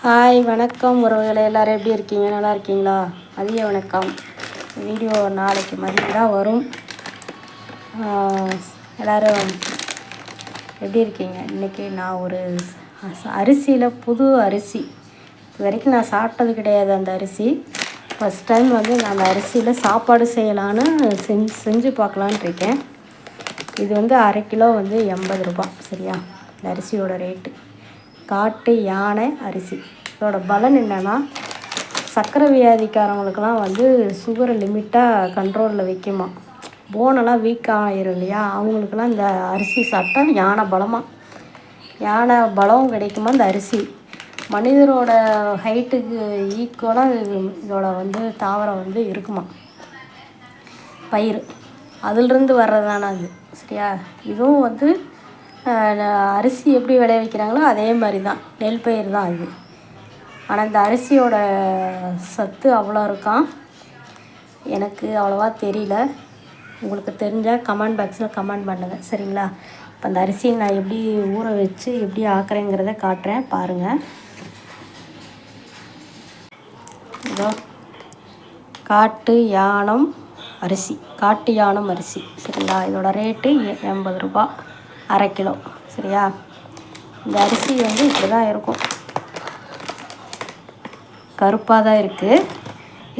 Hi வணக்கம் உறவுகளை, எல்லோரும் எப்படி இருக்கீங்க? நல்லா இருக்கீங்களா? மதிய வணக்கம். வீடியோ நாளைக்கு மதியம் தான் வரும். எல்லோரும் எப்படி இருக்கீங்க? இன்றைக்கி நான் ஒரு அரிசியில் புது அரிசி இது வரைக்கும் நான் சாப்பிட்டது கிடையாது. அந்த அரிசி ஃபஸ்ட் டைம் வந்து நான் அந்த அரிசியில் சாப்பாடு செய்யலான்னு செஞ்சு பார்க்கலான்ட்டு இருக்கேன். இது வந்து 1/2 கிலோ வந்து 80 ரூபா. சரியா? இந்த அரிசியோட ரேட்டு காட்டு யானை அரிசி. இதோட பலன் என்னென்னா, சர்க்கரை வியாதிக்காரவங்களுக்கெல்லாம் வந்து சுகரை லிமிட்டாக கண்ட்ரோலில் வைக்குமா. போனெல்லாம் வீக் ஆகிரும் இல்லையா, அவங்களுக்கெல்லாம் இந்த அரிசி சாப்பிட்டா யானை பலம் கிடைக்குமா. இந்த அரிசி மனிதரோட ஹைட்டுக்கு ஈக்குவலாக இதோட வந்து தாவரம் வந்து இருக்குமா. பயிர் அதிலிருந்து வர்றதான அது. சரியா? இதுவும் வந்து அரிசி எப்படி விளைவிக்கிறாங்களோ அதே மாதிரி தான், நெல் பயிர் தான் இது. ஆனால் இந்த அரிசியோட சத்து அவ்வளோ இருக்கான். எனக்கு அவ்வளோவா தெரியல. உங்களுக்கு தெரிஞ்சால் கமெண்ட் பாக்ஸில் கமெண்ட் பண்ணுங்கள். சரிங்களா? இப்போ அந்த அரிசியை நான் எப்படி ஊற வச்சு எப்படி ஆக்குறேங்கிறத காட்டுறேன், பாருங்கள். இதோ காட்டு யானம் அரிசி. சரிங்களா? இதோட ரேட்டு 80 ரூபா, 1/2 கிலோ. சரியா? இந்த அரிசி வந்து இப்படி தான் இருக்கும், கருப்பாக தான் இருக்குது.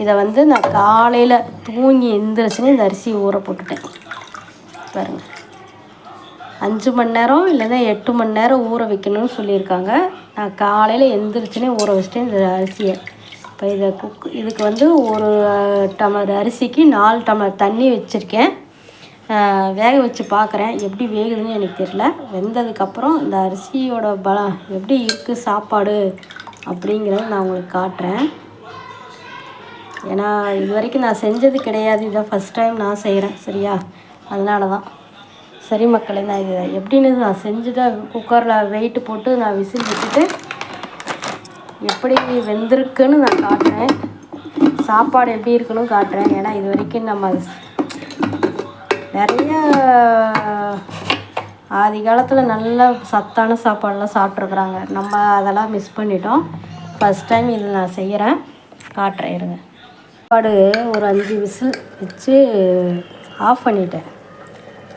இதை வந்து நான் காலையில் தூங்கி எழுந்திரிச்சுன்னு இந்த அரிசியை ஊற போட்டுட்டேன். பாருங்கள், 5 மணி நேரம் இல்லைன்னா 8 மணி நேரம் ஊற வைக்கணும்னு சொல்லியிருக்காங்க. நான் காலையில் எழுந்திரிச்சுனே ஊற வச்சிட்டேன் இந்த அரிசியை. இப்போ இதுக்கு வந்து ஒரு டம்ளர் அரிசிக்கு 4 டம்ளர் தண்ணி வச்சுருக்கேன். வேக வச்சு பார்க்குறேன் எப்படி வேகுதுன்னு எனக்கு தெரியல. வெந்ததுக்கப்புறம் இந்த அரிசியோட பலம் எப்படி இருக்குது சாப்பாடு அப்படிங்கிறத நான் உங்களுக்கு காட்டுறேன். ஏன்னா இது வரைக்கும் நான் செஞ்சது கிடையாது, இதை ஃபஸ்ட் டைம் நான் செய்கிறேன். சரியா? அதனால தான். சரி மக்களே, நான் இதை எப்படின்னு நான் செஞ்சுதான் குக்கரில் வெயிட்டு போட்டு நான் விசில் விட்டுட்டு எப்படி வெந்திருக்குன்னு நான் காட்டுறேன். சாப்பாடு எப்படி இருக்குன்னு காட்டுறேன். ஏன்னா இது வரைக்கும் நம்ம நிறைய ஆதி காலத்தில் நல்ல சத்தான சாப்பாடெலாம் சாப்பிட்ருக்குறாங்க. நம்ம அதெல்லாம் மிஸ் பண்ணிட்டோம். ஃபஸ்ட் டைம் இதில் நான் செய்கிறேன், காட்டுறேன். இருங்க. சாப்பாடு ஒரு 5 விசில் வச்சு ஆஃப் பண்ணிட்டேன்.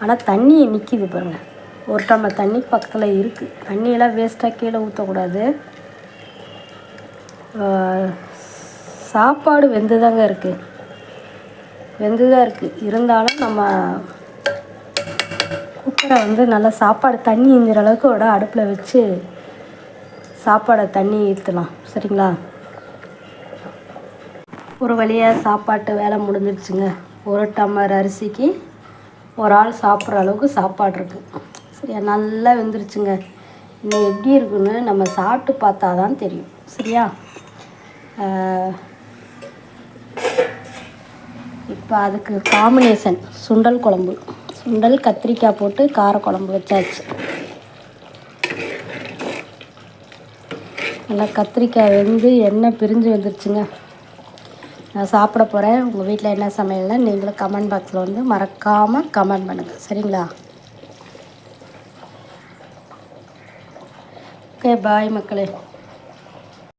ஆனால் தண்ணி நிற்கிது பாருங்கள். ஒரு டம்ளர் தண்ணி பக்கத்தில் இருக்குது. தண்ணியெல்லாம் வேஸ்ட்டாக கீழே ஊற்றக்கூடாது. சாப்பாடு வெந்துதாங்க இருக்குது, இருந்தாலும் நம்ம குக்கரை வந்து நல்லா சாப்பாடு தண்ணி இஞ்சிற அளவுக்கு அடுப்பில் வச்சு சாப்பாடை தண்ணி ஊற்றலாம். சரிங்களா? ஒரு வழியாக சாப்பாட்டு வேலை முடிஞ்சிருச்சுங்க. ஒரு டம்ளர் அரிசிக்கு ஒரு ஆள் சாப்பிட்ற அளவுக்கு சாப்பாடு இருக்குது. சரியா? நல்லா வெந்துருச்சுங்க. இன்னும் எப்படி இருக்குன்னு நம்ம சாப்பிட்டு பார்த்தா தான் தெரியும். சரியா? இப்போ அதுக்கு காம்பினேஷன் சுண்டல் குழம்பு, சுண்டல் கத்திரிக்காய் போட்டு காரக்குழம்பு வச்சாச்சு. நல்லா கத்திரிக்காய் வெந்து எண்ணெய் பிரிஞ்சு வந்துருச்சுங்க. நான் சாப்பிட போகிறேன். உங்கள் வீட்டில் என்ன சமையல்னா நீங்களும் கமெண்ட் பாக்ஸில் வந்து மறக்காமல் கமெண்ட் பண்ணுங்கள். சரிங்களா? ஓகே, பாய் மக்களே.